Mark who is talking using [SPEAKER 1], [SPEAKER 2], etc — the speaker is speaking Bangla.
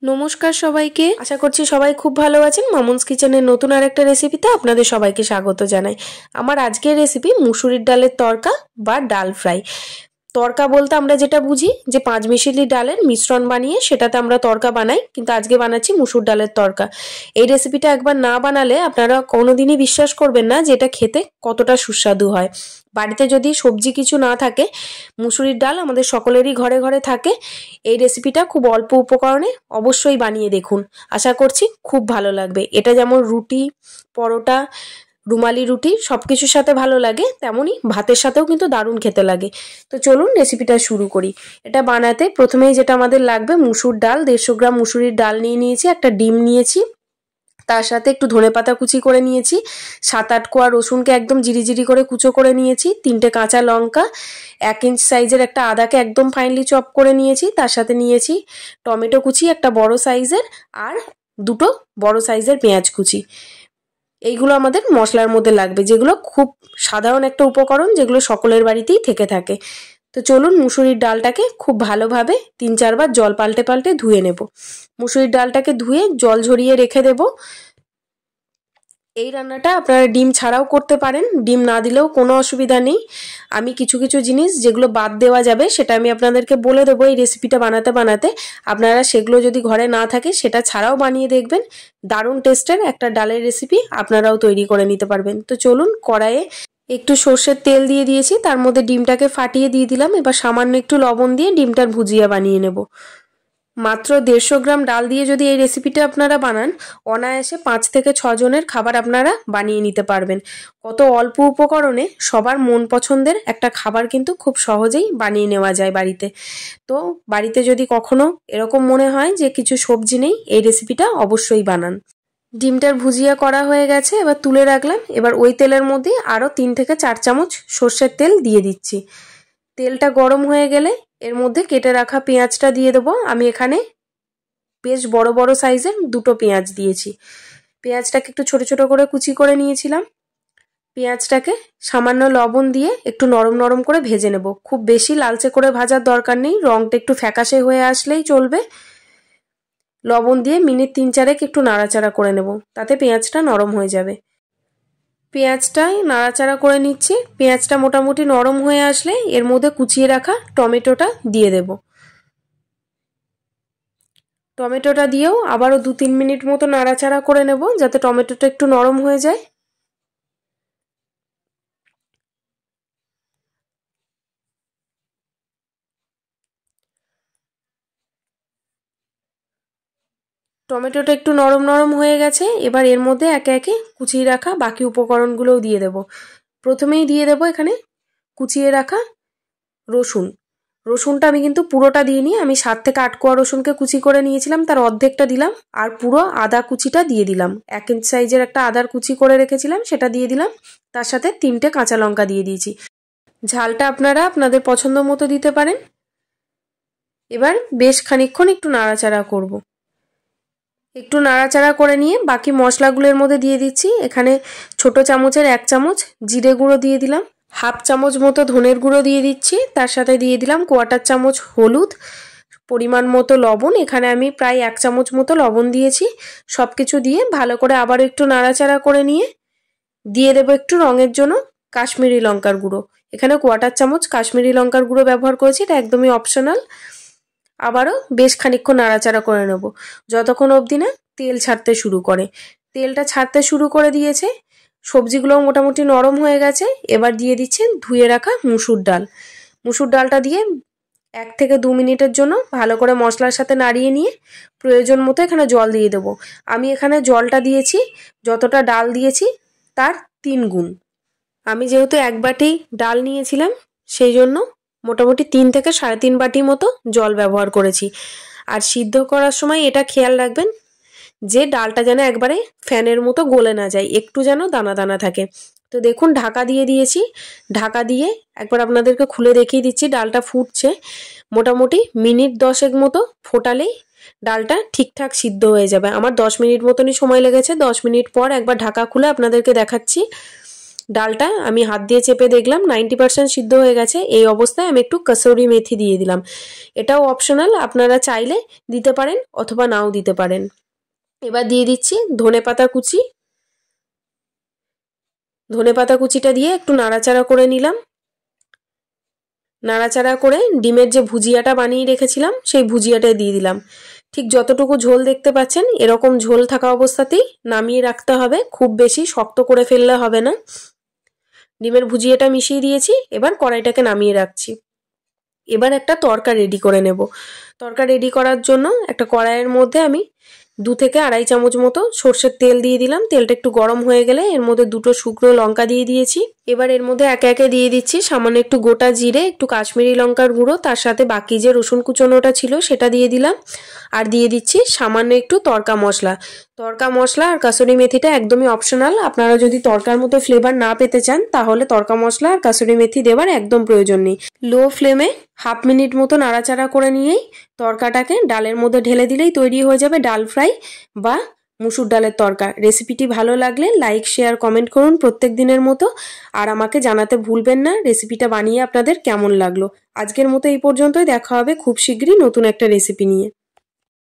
[SPEAKER 1] নমস্কার সবাইকে, আশা করছি সবাই খুব ভালো আছেন। মামুনস কিচেনের নতুন আরেকটা রেসিপিতে আপনাদের সবাইকে স্বাগত জানাই। আমার আজকের রেসিপি মুসুরির ডালের তরকা বা ডাল ফ্রাই। তরকা বলতে আমরা যেটা বুঝি যে পাঁচমিশালি ডালের মিশ্রণ বানিয়ে সেটাতে আমরা তরকা বানাই, কিন্তু আজকে বানাচ্ছি মুসুর ডালের তরকা। এই রেসিপিটা একবার না বানালে আপনারা কোনোদিনই বিশ্বাস করবেন না যে এটা খেতে কতটা সুস্বাদু হয়। বাড়িতে যদি সবজি কিছু না থাকে, মুসুরির ডাল আমাদের সকলেরই ঘরে ঘরে থাকে। এই রেসিপিটা খুব অল্প উপকরণে অবশ্যই বানিয়ে দেখুন, আশা করছি খুব ভালো লাগবে। এটা যেমন রুটি, পরোটা, রুমালি রুটি সব কিছুর সাথে ভালো লাগে, তেমনই ভাতের সাথেও কিন্তু দারুণ খেতে লাগে। তো চলুন রেসিপিটা শুরু করি। এটা বানাতে প্রথমেই যেটা আমাদের লাগবে, মুসুর ডাল 150 গ্রাম মুসুরির ডাল নিয়ে নিয়েছি, একটা ডিম নিয়েছি, তার সাথে একটু ধনেপাতা কুচি করে নিয়েছি, 7-8 কোয়া রসুনকে একদম জিরি করে কুচো করে নিয়েছি, 3টে কাঁচা লঙ্কা, 1 ইঞ্চ সাইজের একটা আদাকে একদম ফাইনলি চপ করে নিয়েছি, তার সাথে নিয়েছি টমেটো কুচি একটা বড় সাইজের, আর 2টো বড় সাইজের পেঁয়াজ কুচি। এইগুলো আমাদের মশলার মধ্যে লাগবে, যেগুলো খুব সাধারণ একটা উপকরণ, যেগুলো সকলের বাড়িতেই থেকে থাকে। তো চলুন মুসুরির ডালটাকে খুব ভালোভাবে 3-4 বার জল পাল্টে পাল্টে ধুয়ে নেব। মুসুরির ডালটাকে ধুয়ে জল ঝরিয়ে রেখে দেব। এই রান্নাটা আপনারা ডিম ছাড়াও করতে পারেন, ডিম না দিলেও কোনো অসুবিধা নেই। আমি কিছু কিছু জিনিস যেগুলো বাদ দেওয়া যাবে সেটা আমি আপনাদেরকে বলে দেবো এই রেসিপিটা বানাতে বানাতে। আপনারা সেগুলো যদি ঘরে না থাকে সেটা ছাড়াও বানিয়ে দেখবেন, দারুণ টেস্টের একটা ডালের রেসিপি আপনারাও তৈরি করে নিতে পারবেন। তো চলুন, কড়াইয়ে একটু সর্ষের তেল দিয়ে দিয়েছি, তার মধ্যে ডিমটাকে ফাটিয়ে দিয়ে দিলাম। এবার সামান্য একটু লবণ দিয়ে ডিমটার ভুজিয়া বানিয়ে নেব। মাত্র 150 গ্রাম ডাল দিয়ে যদি এই রেসিপিটা আপনারা বানান, অনায়াসে 5 থেকে 6 জনের খাবার আপনারা বানিয়ে নিতে পারবেন। কত অল্প উপকরণে সবার মন পছন্দের একটা খাবার কিন্তু খুব সহজেই বানিয়ে নেওয়া যায় বাড়িতে। তো বাড়িতে যদি কখনো এরকম মনে হয় যে কিছু সবজি নেই, এই রেসিপিটা অবশ্যই বানান। ডিমটার ভুজিয়া করা হয়ে গেছে, এবার তুলে রাখলাম। এবার ওই তেলের মধ্যে আরও 3 থেকে 4 চামচ সর্ষের তেল দিয়ে দিচ্ছি। তেলটা গরম হয়ে গেলে এর মধ্যে কেটে রাখা পেঁয়াজটা দিয়ে দেবো। আমি এখানে বেশ বড় বড় সাইজের 2টো পেঁয়াজ দিয়েছি। পেঁয়াজটাকে একটু ছোট ছোট করে কুচি করে নিয়েছিলাম। পেঁয়াজটাকে সামান্য লবণ দিয়ে একটু নরম নরম করে ভেজে নেব। খুব বেশি লালচে করে ভাজার দরকার নেই, রংটা একটু ফ্যাকাশে হয়ে আসলেই চলবে। লবণ দিয়ে মিনিট 3-4 একটু নাড়াচাড়া করে নেব, তাতে পেঁয়াজটা নরম হয়ে যাবে। পেঁয়াজটাই নাড়াচাড়া করে নিচ্ছি। পেঁয়াজটা মোটামুটি নরম হয়ে আসলে এর মধ্যে কুচিয়ে রাখা টমেটোটা দিয়ে দেব। টমেটোটা দিয়েও আবারও 2-3 মিনিট মতো নাড়াচাড়া করে নেব, যাতে টমেটোটা একটু নরম হয়ে যায়। টমেটোটা একটু নরম নরম হয়ে গেছে, এবার এর মধ্যে একে একে কুচিয়ে রাখা বাকি উপকরণগুলোও দিয়ে দেব। প্রথমেই দিয়ে দেব এখানে কুচিয়ে রাখা রসুন। রসুনটা আমি কিন্তু পুরোটা দিইনি, আমি 7 থেকে 8 কোয়া রসুনকে কুচি করে নিয়েছিলাম, তার অর্ধেকটা দিলাম। আর পুরো আদা কুচিটা দিয়ে দিলাম, 1 ইঞ্চ সাইজের একটা আদার কুচি করে রেখেছিলাম, সেটা দিয়ে দিলাম। তার সাথে 3টে কাঁচা লঙ্কা দিয়ে দিয়েছি। ঝালটা আপনারা আপনাদের পছন্দ মতো দিতে পারেন। এবার বেশ খানিকক্ষণ একটু নাড়াচাড়া করব। একটু নাড়াচাড়া করে নিয়ে বাকি মশলাগুলোর মধ্যে দিয়ে দিচ্ছি। এখানে ছোট চামচের 1 চামচ জিরে গুঁড়ো দিয়ে দিলাম, 1/2 চামচ মতো ধনের গুঁড়ো দিয়ে দিচ্ছি, তার সাথে দিয়ে দিলাম 1/4 চামচ হলুদ, পরিমাণ মতো লবণ। এখানে আমি প্রায় 1 চামচ মতো লবণ দিয়েছি। সব কিছু দিয়ে ভালো করে আবার একটু নাড়াচাড়া করে নিয়ে দিয়ে দেবো একটু রঙের জন্য কাশ্মীরি লঙ্কার গুঁড়ো। এখানে 1/4 চামচ কাশ্মীরি লঙ্কার গুঁড়ো ব্যবহার করেছি, এটা একদমই অপশনাল। আবারও বেশ খানিকক্ষণ নাড়াচাড়া করে নেব, যতক্ষণ অবধি না তেল ছাড়তে শুরু করে। তেলটা ছাড়তে শুরু করে দিয়েছে, সবজিগুলোও মোটামুটি নরম হয়ে গেছে। এবার দিয়ে দিচ্ছে ধুয়ে রাখা মুসুর ডাল। মুসুর ডালটা দিয়ে 1 থেকে 2 মিনিটের জন্য ভালো করে মশলার সাথে নাড়িয়ে নিয়ে প্রয়োজন মতো এখানে জল দিয়ে দেবো। আমি এখানে জলটা দিয়েছি যতটা ডাল দিয়েছি তার 3 গুণ। আমি যেহেতু 1 বাটি ডাল নিয়েছিলাম, সেই জন্য মোটামুটি 3 থেকে 3.5 বাটি মতো জল ব্যবহার করেছি। আর সিদ্ধ করার সময় এটা খেয়াল রাখবেন যে ডালটা যেন একবারে ফ্যানের মতো গলে না যায়, একটু যেন দানা দানা থাকে। তো দেখুন ঢাকা দিয়ে দিয়েছি, ঢাকা দিয়ে একবার আপনাদেরকে খুলে দেখিয়ে দিচ্ছি। ডালটা ফুটছে, মোটামুটি মিনিট 10 মতো ফোটালেই ডালটা ঠিকঠাক সিদ্ধ হয়ে যাবে। আমার 10 মিনিট মতনই সময় লেগেছে। 10 মিনিট পর একবার ঢাকা খুলে আপনাদেরকে দেখাচ্ছি। ডালটা আমি হাত দিয়ে চেপে দেখলাম 90% সিদ্ধ হয়ে গেছে। এই অবস্থায় আমি একটু কসুরি মেথি দিয়ে দিলাম। এটাও অপশনাল, আপনারা চাইলে দিতে পারেন অথবা নাও দিতে পারেন। এবার দিয়ে দিচ্ছি ধনেপাতা কুচি। ধনেপাতা কুচিটা দিয়ে একটু নাড়াচাড়া করে নিলাম। নাড়াচাড়া করে ডিমের যে ভুজিয়াটা বানিয়ে রেখেছিলাম সেই ভুজিয়াটা দিয়ে দিলাম। ঠিক যতটুকু ঝোল দেখতে পাচ্ছেন এরকম ঝোল থাকা অবস্থাতেই নামিয়ে রাখতে হবে, খুব বেশি শক্ত করে ফেললে হবে না। ডিমের ভুজিয়াটা মিশিয়ে দিয়েছি, এবার কড়াইটাকে নামিয়ে রাখছি। এবার একটা তড়কা রেডি করে নেব। তড়কা রেডি করার জন্য একটা কড়াইয়ের মধ্যে আমি 2 থেকে 2.5 চামচ মতো সর্ষের তেল দিয়ে দিলাম। তেলটা একটু গরম হয়ে গেলে এর মধ্যে 2টো শুকনো লঙ্কা দিয়ে দিয়েছি। এবার এর মধ্যে একে একে দিয়ে দিচ্ছি সামান্য একটু গোটা জিরে, একটু কাশ্মীরি লঙ্কার গুঁড়ো, তার সাথে বাকি যে রসুন কুচোনোটা ছিল সেটা দিয়ে দিলাম। আর দিয়ে দিচ্ছি সামান্য একটু তড়কা মশলা। তড়কা মশলা আর কাসুরি মেথিটা একদমই অপশনাল। আপনারা যদি তড়কার মতো ফ্লেভার না পেতে চান তাহলে তড়কা মশলা আর কাসুরি মেথি দেওয়ার একদম প্রয়োজন নেই। লো ফ্লেমে 1/2 মিনিট মতো নাড়াচাড়া করে নিয়েই তড়কাটাকে ডালের মধ্যে ঢেলে দিলেই তৈরি হয়ে যাবে ডাল ফ্রাই বা মুসুর ডালের তড়কা। রেসিপিটি ভালো লাগলে লাইক, শেয়ার, কমেন্ট করুন প্রত্যেক দিনের মতো। আর আমাকে জানাতে ভুলবেন না রেসিপিটা বানিয়ে আপনাদের কেমন লাগলো। আজকের মতো এই পর্যন্তই, দেখা হবে খুব শীঘ্রই নতুন একটা রেসিপি নিয়ে।